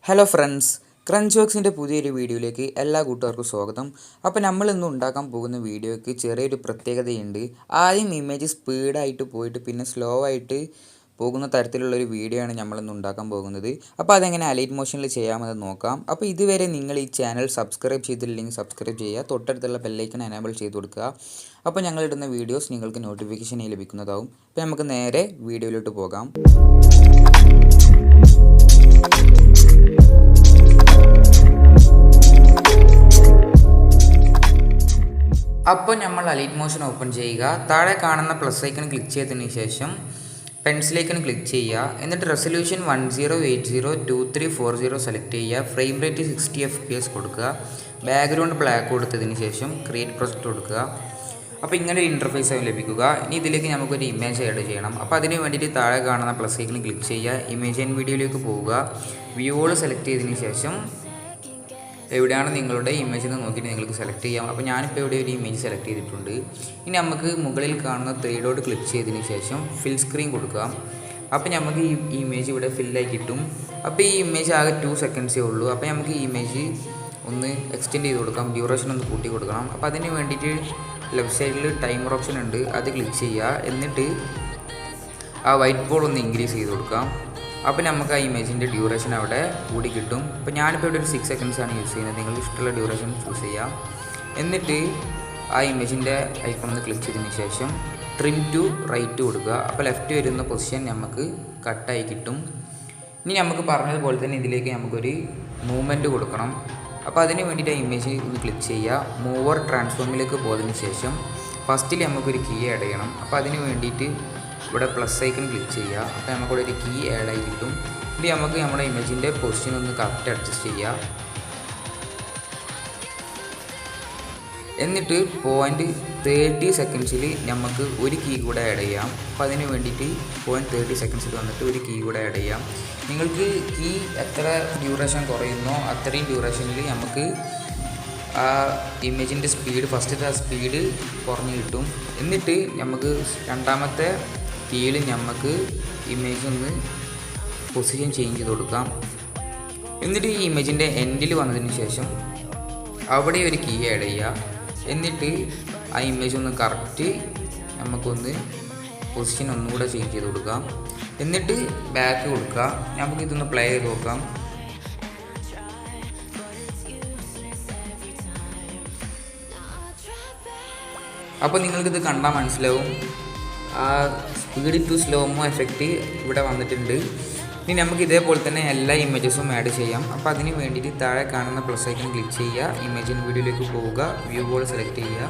Hello friends, crunch ബോക്സിൻ്റെ പുതിയൊരു വീഡിയോയിലേക്ക് എല്ലാ കൂട്ടുകാർക്കും സ്വാഗതം. അപ്പോൾ നമ്മൾ ഇന്ന് ഉണ്ടാക്കാൻ പോകുന്ന വീഡിയോയ്ക്ക് ചെറിയൊരു പ്രത്യേകതയുണ്ട്. ആദ്യം ഇമേജ് സ്പീഡായിട്ട് പോയിട്ട് പിന്നെ സ്ലോ ആയിട്ട് പോകുന്ന തരത്തിലുള്ളൊരു വീഡിയോ ആണ് നമ്മളിന്ന് ഉണ്ടാക്കാൻ പോകുന്നത്. അപ്പോൾ അതെങ്ങനെ അലൈറ്റ് മോഷനിൽ ചെയ്യാമെന്ന് നോക്കാം. അപ്പോൾ ഇതുവരെ നിങ്ങൾ ഈ ചാനൽ സബ്സ്ക്രൈബ് ചെയ്തില്ലെങ്കിൽ സബ്സ്ക്രൈബ് ചെയ്യുക, തൊട്ടടുത്തുള്ള ബെല്ലൈക്കൺ എനേബിൾ ചെയ്ത് കൊടുക്കുക. അപ്പോൾ ഞങ്ങളിടുന്ന വീഡിയോസ് നിങ്ങൾക്ക് നോട്ടിഫിക്കേഷനായി ലഭിക്കുന്നതാവും. അപ്പോൾ നമുക്ക് നേരെ വീഡിയോയിലോട്ട് പോകാം. അപ്പോൾ നമ്മൾ അലൈറ്റ് മോഷൻ ഓപ്പൺ ചെയ്യുക. താഴെ കാണുന്ന പ്ലസ് ഐക്കൺ ക്ലിക്ക് ചെയ്തതിന് ശേഷം പെൻസിലേക്കൺ ക്ലിക്ക് ചെയ്യുക. എന്നിട്ട് റെസൊല്യൂഷൻ 1080x2340 സെലക്ട് ചെയ്യുക. ഫ്രെയിം റേറ്റ് 60 FPS കൊടുക്കുക. ബാക്ക്ഗ്രൗണ്ട് ബ്ലാക്ക് കൊടുത്തതിന് ശേഷം ക്രിയേറ്റ് പ്രൊജക്റ്റ് കൊടുക്കുക. അപ്പോൾ ഇങ്ങനെ ഒരു ഇൻ്റർഫേസ് ആവും ലഭിക്കുക. ഇനി ഇതിലേക്ക് നമുക്കൊരു ഇമേജ് ആഡ് ചെയ്യണം. അപ്പോൾ അതിന് വേണ്ടിയിട്ട് താഴെ കാണുന്ന പ്ലസ് ഐക്കൺ ക്ലിക്ക് ചെയ്യുക. ഇമേജ് ആൻഡ് വീഡിയോയിലേക്ക് പോവുക. വ്യൂകൾ സെലക്ട് ചെയ്തതിന് ശേഷം എവിടെയാണ് നിങ്ങളുടെ ഇമേജ് എന്ന് നോക്കിയിട്ട് നിങ്ങൾക്ക് സെലക്ട് ചെയ്യാം. അപ്പോൾ ഞാനിപ്പോൾ ഇവിടെ ഒരു ഇമേജ് സെലക്ട് ചെയ്തിട്ടുണ്ട്. ഇനി നമുക്ക് മുകളിൽ കാണുന്ന 3 ഡോട്ട് ക്ലിക്ക് ചെയ്തതിന് ശേഷം ഫിൽ സ്ക്രീൻ കൊടുക്കുക. അപ്പോൾ നമുക്ക് ഈ ഇമേജ് ഇവിടെ ഫില്ലായി കിട്ടും. അപ്പോൾ ഈ ഇമേജ് ആകെ 2 സെക്കൻഡ്സേ ഉള്ളൂ. അപ്പോൾ നമുക്ക് ഈ ഇമേജ് ഒന്ന് എക്സ്റ്റെൻഡ് ചെയ്ത് കൊടുക്കാം, ഡ്യൂറേഷൻ ഒന്ന് കൂട്ടി കൊടുക്കണം. അപ്പോൾ അതിന് വേണ്ടിയിട്ട് ലെഫ്റ്റ് സൈഡിൽ ടൈമർ ഓപ്ഷൻ ഉണ്ട്, അത് ക്ലിക്ക് ചെയ്യുക. എന്നിട്ട് ആ വൈറ്റ് ബോൾ ഒന്ന് ഇൻക്രീസ് ചെയ്ത് കൊടുക്കാം. അപ്പോൾ നമുക്ക് ആ ഇമേജിൻ്റെ ഡ്യൂറേഷൻ അവിടെ കൂടി കിട്ടും. അപ്പോൾ ഞാനിപ്പോൾ ഇവിടെ ഒരു 6 സെക്കൻഡ്സ് ആണ് യൂസ് ചെയ്യുന്നത്. നിങ്ങൾക്ക് ഇഷ്ടമുള്ള ഡ്യൂറേഷൻ ചൂസ് ചെയ്യാം. എന്നിട്ട് ആ ഇമേജിൻ്റെ ഐക്കൺ ഒന്ന് ക്ലിക്ക് ചെയ്തതിന് ശേഷം ട്രിം ടു റൈറ്റ് കൊടുക്കുക. അപ്പോൾ ലെഫ്റ്റ് വരുന്ന പൊസിഷൻ നമുക്ക് കട്ടായി കിട്ടും. ഇനി നമുക്ക് പറഞ്ഞതുപോലെ തന്നെ ഇതിലേക്ക് നമുക്കൊരു മൂവ്മെൻറ്റ് കൊടുക്കണം. അപ്പോൾ അതിന് വേണ്ടിയിട്ട് ആ ഇമേജ് ഒന്ന് ക്ലിക്ക് ചെയ്യുക. മൂവർ ട്രാൻസ്ഫോമിലേക്ക് പോയതിന് ശേഷം ഫസ്റ്റിൽ നമുക്കൊരു കീ ആഡ് ചെയ്യണം. അപ്പോൾ അതിന് വേണ്ടിയിട്ട് ഇവിടെ പ്ലസ് ഐക്കൺ ക്ലിക്ക് ചെയ്യുക. അപ്പോൾ നമുക്കിവിടെ ഒരു കീ ആഡ് ആയി കിട്ടും. ഇനി നമുക്ക് നമ്മുടെ ഇമേജിൻ്റെ പൊസിഷൻ ഒന്ന് കറക്റ്റ് അഡ്ജസ്റ്റ് ചെയ്യുക. എന്നിട്ട് 0.30 സെക്കൻഡ്സിൽ നമുക്ക് ഒരു കീ കൂടെ ആഡ് ചെയ്യാം. അപ്പോൾ അതിന് വേണ്ടിയിട്ട് 0.30 സെക്കൻഡ്സിൽ വന്നിട്ട് ഒരു കീ കൂടെ ആഡ് ചെയ്യാം. നിങ്ങൾക്ക് കീ എത്ര ഡ്യൂറേഷൻ കുറയുന്നോ അത്രയും ഡ്യൂറേഷനിൽ നമുക്ക് ആ ഇമേജിൻ്റെ സ്പീഡ്, ഫസ്റ്റത്തെ ആ സ്പീഡ് കുറഞ്ഞ് കിട്ടും. എന്നിട്ട് നമുക്ക് രണ്ടാമത്തെ കീയിൽ നമുക്ക് ഇമേജ് ഒന്ന് പൊസിഷൻ ചേഞ്ച് ചെയ്ത് കൊടുക്കാം. എന്നിട്ട് ഈ ഇമേജിൻ്റെ എൻഡിൽ വന്നതിന് ശേഷം അവിടെ ഒരു കീ ആഡ് ചെയ്യുക. എന്നിട്ട് ആ ഇമേജ് ഒന്ന് കറക്റ്റ് നമുക്കൊന്ന് പൊസിഷൻ ഒന്നുകൂടെ ചേഞ്ച് ചെയ്ത് കൊടുക്കാം. എന്നിട്ട് ബാക്ക് കൊടുക്കുക. നമുക്കിതൊന്ന് പ്ലേ ചെയ്ത് നോക്കാം. അപ്പോൾ നിങ്ങൾക്കിത് കണ്ടാൽ മനസ്സിലാവും, ആ സ്പീഡ് ടു സ്ലോ-മോ എഫക്റ്റ് ഇവിടെ വന്നിട്ടുണ്ട്. ഇനി നമുക്ക് ഇതേപോലെ തന്നെ എല്ലാ ഇമേജസും ആഡ് ചെയ്യാം. അപ്പോൾ അതിന് വേണ്ടിയിട്ട് താഴെ കാണുന്ന പ്ലസ് ഐക്കൺ ക്ലിക്ക് ചെയ്യുക. ഇമേജ് ആൻഡ് വീഡിയോയിലേക്ക് പോവുക. വ്യൂ ബോൾ സെലക്ട് ചെയ്യുക.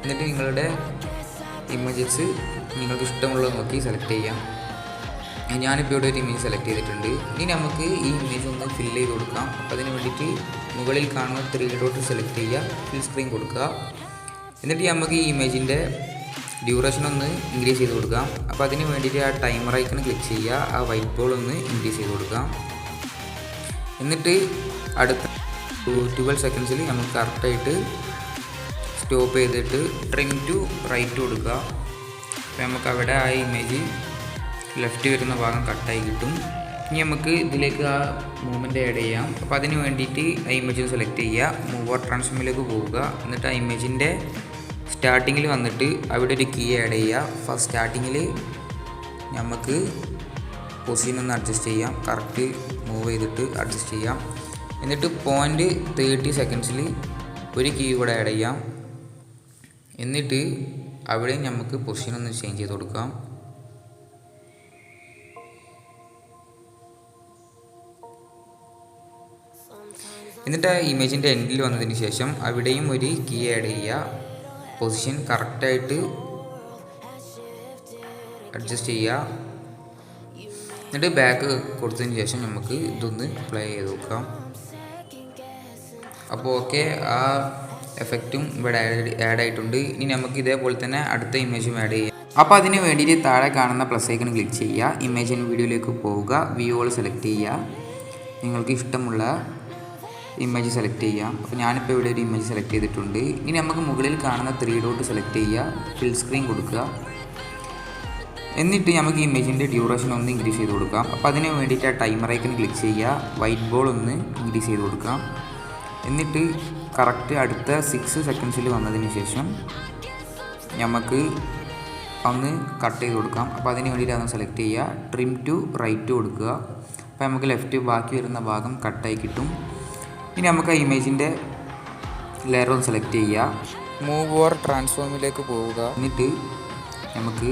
എന്നിട്ട് നിങ്ങളുടെ ഇമേജസ് നിങ്ങൾക്ക് ഇഷ്ടമുള്ളത് നോക്കി സെലക്ട് ചെയ്യാം. ഞാനിപ്പോൾ ഇവിടെ ഒരു ഇമേജ് സെലക്ട് ചെയ്തിട്ടുണ്ട്. ഇനി നമുക്ക് ഈ ഇമേജ് ഒന്ന് ഫിൽ ചെയ്ത് കൊടുക്കാം. അപ്പോൾ അതിന് വേണ്ടിയിട്ട് മുകളിൽ കാണുന്ന 3 ഡോട്ട് സെലക്ട് ചെയ്യുക, ഫിൽ സ്ക്രീൻ കൊടുക്കുക. എന്നിട്ട് നമുക്ക് ഈ ഇമേജിൻ്റെ ഡ്യൂറേഷൻ ഒന്ന് ഇൻക്രീസ് ചെയ്ത് കൊടുക്കാം. അപ്പോൾ അതിന് വേണ്ടിയിട്ട് ആ ടൈമർ ഐക്കൺ ക്ലിക്ക് ചെയ്യുക. ആ വൈറ്റ് ബോൾ ഒന്ന് ഇൻക്രീസ് ചെയ്ത് കൊടുക്കാം. എന്നിട്ട് അടുത്ത 12 സെക്കൻഡ്സിൽ നമുക്ക് കറക്റ്റായിട്ട് സ്റ്റോപ്പ് ചെയ്തിട്ട് ട്രിം ടു റൈറ്റ് കൊടുക്കുക. അപ്പോൾ നമുക്ക് അവിടെ ആ ഇമേജ് ലെഫ്റ്റ് വരുന്ന ഭാഗം കട്ടായി കിട്ടും. ഇനി നമുക്ക് ഇതിലേക്ക് ആ മൂവ്മെൻറ്റ് ആഡ് ചെയ്യാം. അപ്പോൾ അതിന് വേണ്ടിയിട്ട് ആ ഇമേജ് സെലക്ട് ചെയ്യുക. മൂവർ ട്രാൻസ്ഫോമിലേക്ക് പോവുക. എന്നിട്ട് ആ ഇമേജിൻ്റെ സ്റ്റാർട്ടിങ്ങിൽ വന്നിട്ട് അവിടെ ഒരു കീ ആഡ് ചെയ്യുക. ഫസ്റ്റ് സ്റ്റാർട്ടിങ്ങിൽ നമുക്ക് പൊസിഷൻ ഒന്ന് അഡ്ജസ്റ്റ് ചെയ്യാം. കറക്റ്റ് മൂവ് ചെയ്തിട്ട് അഡ്ജസ്റ്റ് ചെയ്യാം. എന്നിട്ട് 0.30 സെക്കൻഡ്സിൽ ഒരു കീ കൂടെ ആഡ് ചെയ്യാം. എന്നിട്ട് അവിടെ നമുക്ക് പൊസിഷൻ ഒന്ന് ചേഞ്ച് ചെയ്ത് കൊടുക്കാം. എന്നിട്ട് ആ ഇമേജിൻ്റെ എൻഡിൽ വന്നതിന് ശേഷം അവിടെയും ഒരു കീ ആഡ് ചെയ്യുക. പൊസിഷൻ കറക്റ്റായിട്ട് അഡ്ജസ്റ്റ് ചെയ്യുക. എന്നിട്ട് ബാക്ക് കൊടുത്തതിന് ശേഷം നമുക്ക് ഇതൊന്ന് പ്ലേ ചെയ്ത് നോക്കാം. അപ്പോൾ ഓക്കെ, ആ എഫക്റ്റും ഇവിടെ ആഡ് ആയിട്ടുണ്ട്. ഇനി നമുക്ക് ഇതേപോലെ തന്നെ അടുത്ത ഇമേജും ആഡ് ചെയ്യാം. അപ്പോൾ അതിന് വേണ്ടിയിട്ട് താഴെ കാണുന്ന പ്ലസ് ഐക്കൺ ക്ലിക്ക് ചെയ്യുക. ഇമേജ് ആൻഡ് വീഡിയോയിലേക്ക് പോവുക. വ്യൂകൾ സെലക്ട് ചെയ്യുക. നിങ്ങൾക്ക് ഇഷ്ടമുള്ള ഇമേജ് സെലക്ട് ചെയ്യാം. അപ്പോൾ ഞാനിപ്പോൾ ഇവിടെ ഒരു ഇമേജ് സെലക്ട് ചെയ്തിട്ടുണ്ട്. ഇനി നമുക്ക് മുകളിൽ കാണുന്ന 3 ഡോട്ട് സെലക്ട് ചെയ്യുക, ഫിൽ സ്ക്രീൻ കൊടുക്കുക. എന്നിട്ട് നമുക്ക് ഇമേജിൻ്റെ ഡ്യൂറേഷൻ ഒന്ന് ഇൻക്രീസ് ചെയ്ത് കൊടുക്കാം. അപ്പോൾ അതിന് വേണ്ടിയിട്ട് ആ ടൈമർ ഐക്കൺ ക്ലിക്ക് ചെയ്യുക, വൈറ്റ് ബോൾ ഒന്ന് ഇൻക്രീസ് ചെയ്ത് കൊടുക്കാം. എന്നിട്ട് കറക്റ്റ് അടുത്ത 6 സെക്കൻഡ്സിൽ വന്നതിന് ശേഷം നമുക്ക് ഒന്ന് കട്ട് ചെയ്ത് കൊടുക്കാം. അപ്പോൾ അതിന് വേണ്ടിയിട്ട് അതൊന്ന് സെലക്ട് ചെയ്യുക, ട്രിം ടു റൈറ്റ് കൊടുക്കുക. അപ്പോൾ നമുക്ക് ലെഫ്റ്റ് ബാക്കി വരുന്ന ഭാഗം കട്ടായി കിട്ടും. ഇനി നമുക്ക് ആ ഇമേജിൻ്റെ ലെയർ ഒന്ന് സെലക്ട് ചെയ്യുക, മൂവ് ഓർ ട്രാൻസ്ഫോമിലേക്ക് പോവുക. എന്നിട്ട് നമുക്ക്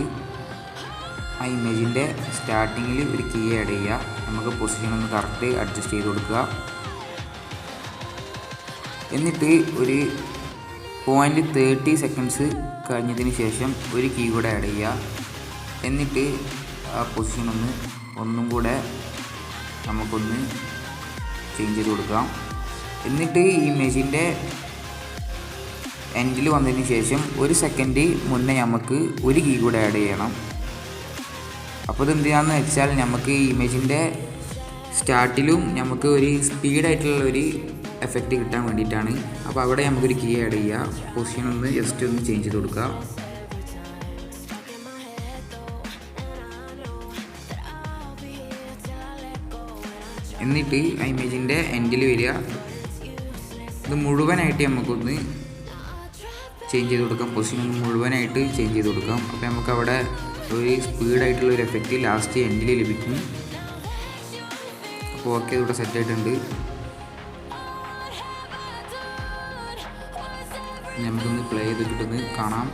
ആ ഇമേജിൻ്റെ സ്റ്റാർട്ടിങ്ങിൽ ഒരു കീ ആഡ് ചെയ്യുക. നമുക്ക് പൊസിഷൻ ഒന്ന് കറക്റ്റ് അഡ്ജസ്റ്റ് ചെയ്ത് കൊടുക്കുക. എന്നിട്ട് ഒരു 0.30 സെക്കൻഡ്സ് കഴിഞ്ഞതിന് ശേഷം ഒരു കീ കൂടെ ആഡ് ചെയ്യുക. എന്നിട്ട് ആ പൊസിഷൻ ഒന്നും കൂടെ നമുക്കൊന്ന് ചേഞ്ച് ചെയ്ത് കൊടുക്കാം. എന്നിട്ട് ഈ ഇമേജിൻ്റെ എൻഡിൽ വന്നതിന് ശേഷം 1 സെക്കൻഡ് മുന്നേ നമുക്ക് ഒരു കീ കൂടെ ആഡ് ചെയ്യണം. അപ്പോൾ ഇത് എന്തിനാണെന്ന് വെച്ചാൽ നമുക്ക് ഈ ഇമേജിൻ്റെ സ്റ്റാർട്ടിലും നമുക്ക് ഒരു സ്പീഡായിട്ടുള്ള ഒരു എഫക്റ്റ് കിട്ടാൻ വേണ്ടിയിട്ടാണ്. അപ്പോൾ അവിടെ നമുക്കൊരു കീ ആഡ് ചെയ്യുക, പൊസിഷൻ ഒന്ന് ജസ്റ്റ് ഒന്ന് ചേഞ്ച് ചെയ്ത് കൊടുക്കുക. എന്നിട്ട് ആ ഇമേജിൻ്റെ എൻഡിൽ വരിക, ഇത് മുഴുവനായിട്ട് നമുക്കൊന്ന് ചേഞ്ച് ചെയ്ത് കൊടുക്കാം, പൊസിഷൻ മുഴുവനായിട്ട് ചേഞ്ച് ചെയ്ത് കൊടുക്കാം. അപ്പോൾ നമുക്ക് അവിടെ ഒരു സ്പീഡായിട്ടുള്ള ഒരു എഫക്റ്റ് ലാസ്റ്റ് എൻഡിൽ ലഭിക്കും. അപ്പോൾ ഓക്കെ, ഇവിടെ സെറ്റായിട്ടുണ്ട്. നമുക്കൊന്ന് പ്ലേ ചെയ്തിട്ടൊന്ന് കാണാം.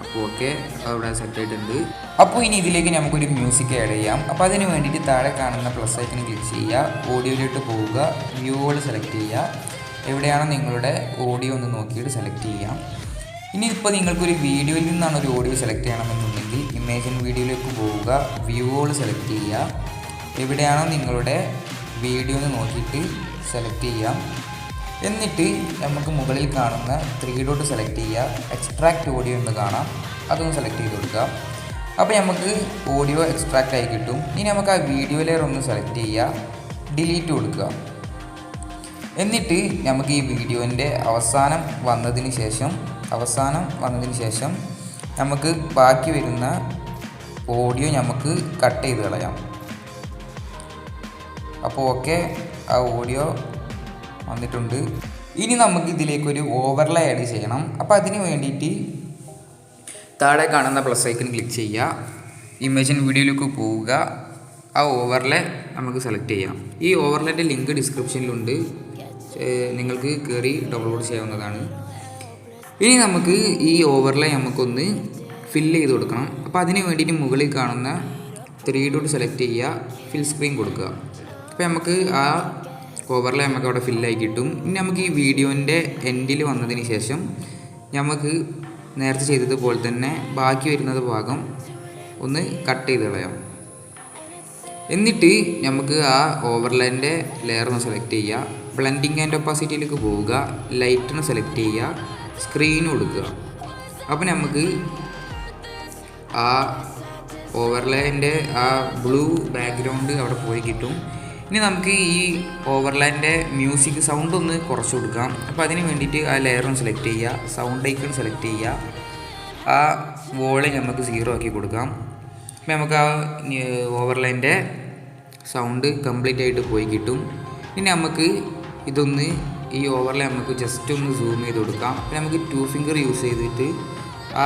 അപ്പോൾ ഓക്കെ, അവിടെ സെറ്റായിട്ടുണ്ട്. അപ്പോൾ ഇനി ഇതിലേക്ക് നമുക്കൊരു മ്യൂസിക് ആഡ് ചെയ്യാം. അപ്പോൾ അതിന് വേണ്ടിയിട്ട് താഴെ കാണുന്ന പ്ലസ് ഐക്കൺ ക്ലിക്ക് ചെയ്യുക, ഓഡിയോയിലോട്ട് പോവുക, വ്യൂകൾ സെലക്ട് ചെയ്യുക. എവിടെയാണോ നിങ്ങളുടെ ഓഡിയോ ഒന്ന് നോക്കിയിട്ട് സെലക്ട് ചെയ്യാം. ഇനി ഇപ്പോൾ നിങ്ങൾക്കൊരു വീഡിയോയിൽ നിന്നാണ് ഒരു ഓഡിയോ സെലക്ട് ചെയ്യണമെന്നുണ്ടെങ്കിൽ ഇമേജിൻ വീഡിയോയിലേക്ക് പോവുക, വ്യൂകൾ സെലക്ട് ചെയ്യുക. എവിടെയാണോ നിങ്ങളുടെ വീഡിയോ എന്ന് നോക്കിയിട്ട് സെലക്ട് ചെയ്യാം. എന്നിട്ട് നമുക്ക് മുകളിൽ കാണുന്ന 3 ഡോട്ട് സെലക്ട് ചെയ്യുക, എക്സ്ട്രാക്റ്റ് ഓഡിയോ എന്ന് കാണാം, അതൊന്ന് സെലക്ട് ചെയ്ത് കൊടുക്കുക. അപ്പോൾ നമുക്ക് ഓഡിയോ എക്സ്ട്രാക്റ്റ് ആയി കിട്ടും. ഇനി നമുക്ക് ആ വീഡിയോ ലെയർ ഒന്ന് സെലക്ട് ചെയ്യുക, ഡിലീറ്റ് കൊടുക്കുക. എന്നിട്ട് നമുക്ക് ഈ വീഡിയോൻ്റെ അവസാനം വന്നതിന് ശേഷം നമുക്ക് ബാക്കി വരുന്ന ഓഡിയോ നമുക്ക് കട്ട് ചെയ്ത് കളയാം. അപ്പോൾ ഓക്കെ, ആ ഓഡിയോ വന്നിട്ടുണ്ട്. ഇനി നമുക്ക് ഇതിലേക്കൊരു ഓവർലേ ആഡ് ചെയ്യണം. അപ്പോൾ അതിന് വേണ്ടിയിട്ട് താഴെ കാണുന്ന പ്ലസ് ഐക്കൺ ക്ലിക്ക് ചെയ്യുക, ഇമേജിൻ വീഡിയോയിലേക്ക് പോവുക, ആ ഓവർലേ നമുക്ക് സെലക്ട് ചെയ്യാം. ഈ ഓവർലേൻ്റെ ലിങ്ക് ഡിസ്ക്രിപ്ഷനിലുണ്ട്, നിങ്ങൾക്ക് കയറി ഡൗൺലോഡ് ചെയ്യാവുന്നതാണ്. ഇനി നമുക്ക് ഈ ഓവർലേ നമുക്കൊന്ന് ഫില്ല് ചെയ്ത് കൊടുക്കണം. അപ്പോൾ അതിന് വേണ്ടിയിട്ട് മുകളിൽ കാണുന്ന 3 ഡോട്ട് സെലക്ട് ചെയ്യുക, ഫിൽ സ്ക്രീൻ കൊടുക്കുക. അപ്പോൾ നമുക്ക് ആ ഓവർലേ നമുക്ക് അവിടെ ഫില്ലായി കിട്ടും. ഇനി നമുക്ക് ഈ വീഡിയോൻ്റെ എൻഡിൽ വന്നതിന് ശേഷം നമുക്ക് നേരത്തെ ചെയ്തതുപോലെ തന്നെ ബാക്കി വരുന്നത് ഭാഗം ഒന്ന് കട്ട് ചെയ്ത് കളയാം. എന്നിട്ട് നമുക്ക് ആ ഓവർലേൻ്റെ ലെയർ ഒന്ന് സെലക്ട് ചെയ്യുക, ബ്ലെൻഡിങ് ആൻഡ് ഒപ്പാസിറ്റിയിലേക്ക് പോവുക, ലൈറ്റിന് സെലക്ട് ചെയ്യുക, സ്ക്രീൻ കൊടുക്കുക. അപ്പോൾ നമുക്ക് ആ ഓവർലേൻ്റെ ആ ബ്ലൂ ബാക്ക്ഗ്രൗണ്ട് അവിടെ പോയി കിട്ടും. ഇനി നമുക്ക് ഈ ഓവർലേൻ്റെ മ്യൂസിക് സൗണ്ട് ഒന്ന് കുറച്ച് കൊടുക്കാം. അപ്പോൾ അതിന് വേണ്ടിയിട്ട് ആ ലെയർ ഒന്ന് സെലക്ട് ചെയ്യുക, സൗണ്ട് ഐക്കൺ സെലക്ട് ചെയ്യുക, ആ വോളിയം നമുക്ക് 0 ആക്കി കൊടുക്കാം. അപ്പോൾ നമുക്ക് ആ ഓവർലേൻ്റെ സൗണ്ട് കംപ്ലീറ്റ് ആയിട്ട് പോയി കിട്ടും. ഇനി നമുക്ക് ഇതൊന്ന് ഈ ഓവർലേ നമുക്ക് ജസ്റ്റ് ഒന്ന് സൂം ചെയ്ത് കൊടുക്കാം. അപ്പോൾ നമുക്ക് 2 ഫിംഗർ യൂസ് ചെയ്തിട്ട് ആ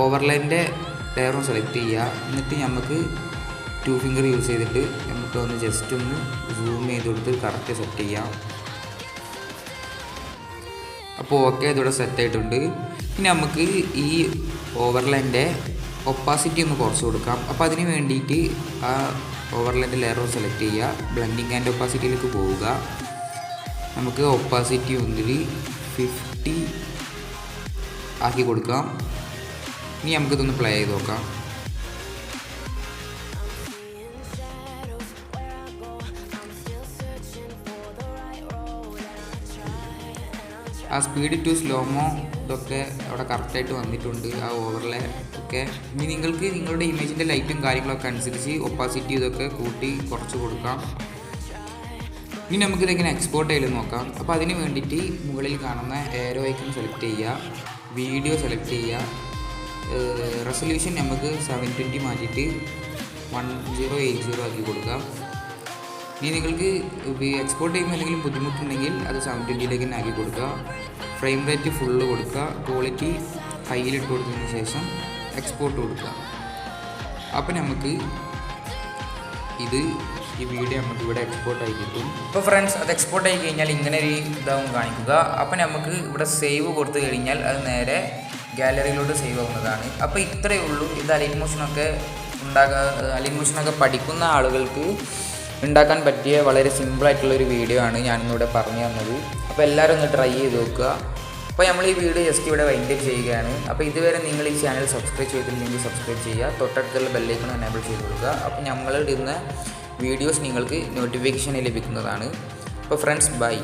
ഓവർലേൻ്റെ ലെയർ ഒന്ന് സെലക്ട് ചെയ്യുക. എന്നിട്ട് നമുക്ക് 2 ഫിംഗർ യൂസ് ചെയ്തിട്ട് നമുക്ക് ഒന്ന് ജസ്റ്റ് ഒന്ന് സൂം ചെയ്ത് കൊടുത്ത് കറക്റ്റ് സെറ്റ് ചെയ്യാം. അപ്പോൾ ഓക്കെ, ഇതിവിടെ സെറ്റായിട്ടുണ്ട്. ഇനി നമുക്ക് ഈ ഓവർലേൻ്റെ ഒപ്പാസിറ്റി ഒന്ന് കുറച്ച് കൊടുക്കാം. അപ്പോൾ അതിന് വേണ്ടിയിട്ട് ആ ഓവർലേൻ്റെ ലെയർ സെലക്ട് ചെയ്യുക, ബ്ലെൻഡിങ് ആൻഡ് ഒപ്പാസിറ്റിയിലേക്ക് പോവുക. നമുക്ക് ഒപ്പാസിറ്റി ഒന്നിൽ 50 ആക്കി കൊടുക്കാം. ഇനി നമുക്കിതൊന്ന് പ്ലേ ചെയ്ത് നോക്കാം. ആ സ്പീഡ് ടു സ്ലോമോ ഇതൊക്കെ അവിടെ കറക്റ്റായിട്ട് വന്നിട്ടുണ്ട്, ആ ഓവർലേ ഒക്കെ. ഇനി നിങ്ങൾക്ക് നിങ്ങളുടെ ഇമേജിൻ്റെ ലൈറ്റും കാര്യങ്ങളൊക്കെ അനുസരിച്ച് ഒപ്പാസിറ്റി ഇതൊക്കെ കൂട്ടി കുറച്ച് കൊടുക്കാം. ഇനി നമുക്കിതെങ്ങനെ എക്സ്പോർട്ട് ചെയ്ത് നോക്കാം. അപ്പോൾ അതിന് വേണ്ടിയിട്ട് മുകളിൽ കാണുന്ന ഏരോ ഐക്കൺ സെലക്ട് ചെയ്യുക, വീഡിയോ സെലക്ട് ചെയ്യുക, റെസൊല്യൂഷൻ നമുക്ക് 720 മാറ്റിയിട്ട് 1080 ആക്കി കൊടുക്കാം. ഇനി നിങ്ങൾക്ക് എക്സ്പോർട്ട് ചെയ്യുമ്പോൾ എന്തെങ്കിലും ബുദ്ധിമുട്ടുണ്ടെങ്കിൽ അത് 720 തന്നെ ആക്കി കൊടുക്കുക. ഫ്രെയിം റേറ്റ് ഫുള്ള് കൊടുക്കുക. ക്വാളിറ്റി ഹൈയിലിട്ട് കൊടുത്തതിന് ശേഷം എക്സ്പോർട്ട് കൊടുക്കുക. അപ്പോൾ നമുക്ക് ഈ വീഡിയോ നമുക്ക് ഇവിടെ എക്സ്പോർട്ട് ആയി കിട്ടും. അപ്പോൾ ഫ്രണ്ട്സ്, അത് എക്സ്പോർട്ട് ആയി കഴിഞ്ഞാൽ ഇങ്ങനെ ഒരു ഇതാവും കാണിക്കുക. അപ്പോൾ നമുക്ക് ഇവിടെ സേവ് കൊടുത്തു കഴിഞ്ഞാൽ അത് നേരെ ഗാലറിയിലോട്ട് സേവ് ആവുന്നതാണ്. അപ്പോൾ ഇത്രയേ ഉള്ളൂ. ഇത് അലൈറ്റ് മോഷനൊക്കെ പഠിക്കുന്ന ആളുകൾക്ക് ഉണ്ടാക്കാൻ പറ്റിയ വളരെ സിമ്പിളായിട്ടുള്ളൊരു വീഡിയോ ആണ് ഞാനിന്നിവിടെ പറഞ്ഞു തന്നത്. അപ്പോൾ എല്ലാവരും ഒന്ന് ട്രൈ ചെയ്ത് നോക്കുക. അപ്പോൾ നമ്മൾ ഈ വീഡിയോ ജസ്റ്റ് ഇവിടെ വൈൻഡ് അപ്പ് ചെയ്യുകയാണ്. അപ്പോൾ ഇതുവരെ നിങ്ങൾ ഈ ചാനൽ സബ്സ്ക്രൈബ് ചെയ്തിട്ടുണ്ടെങ്കിൽ സബ്സ്ക്രൈബ് ചെയ്യുക. തൊട്ടടുത്തുള്ള ബെല്ലൈക്കൺ എനേബിൾ ചെയ്ത് കൊടുക്കുക. അപ്പോൾ നമ്മൾ ഇടുന്ന വീഡിയോസ് നിങ്ങൾക്ക് നോട്ടിഫിക്കേഷൻ ലഭിക്കുന്നതാണ്. അപ്പോൾ ഫ്രണ്ട്സ്, ബൈ.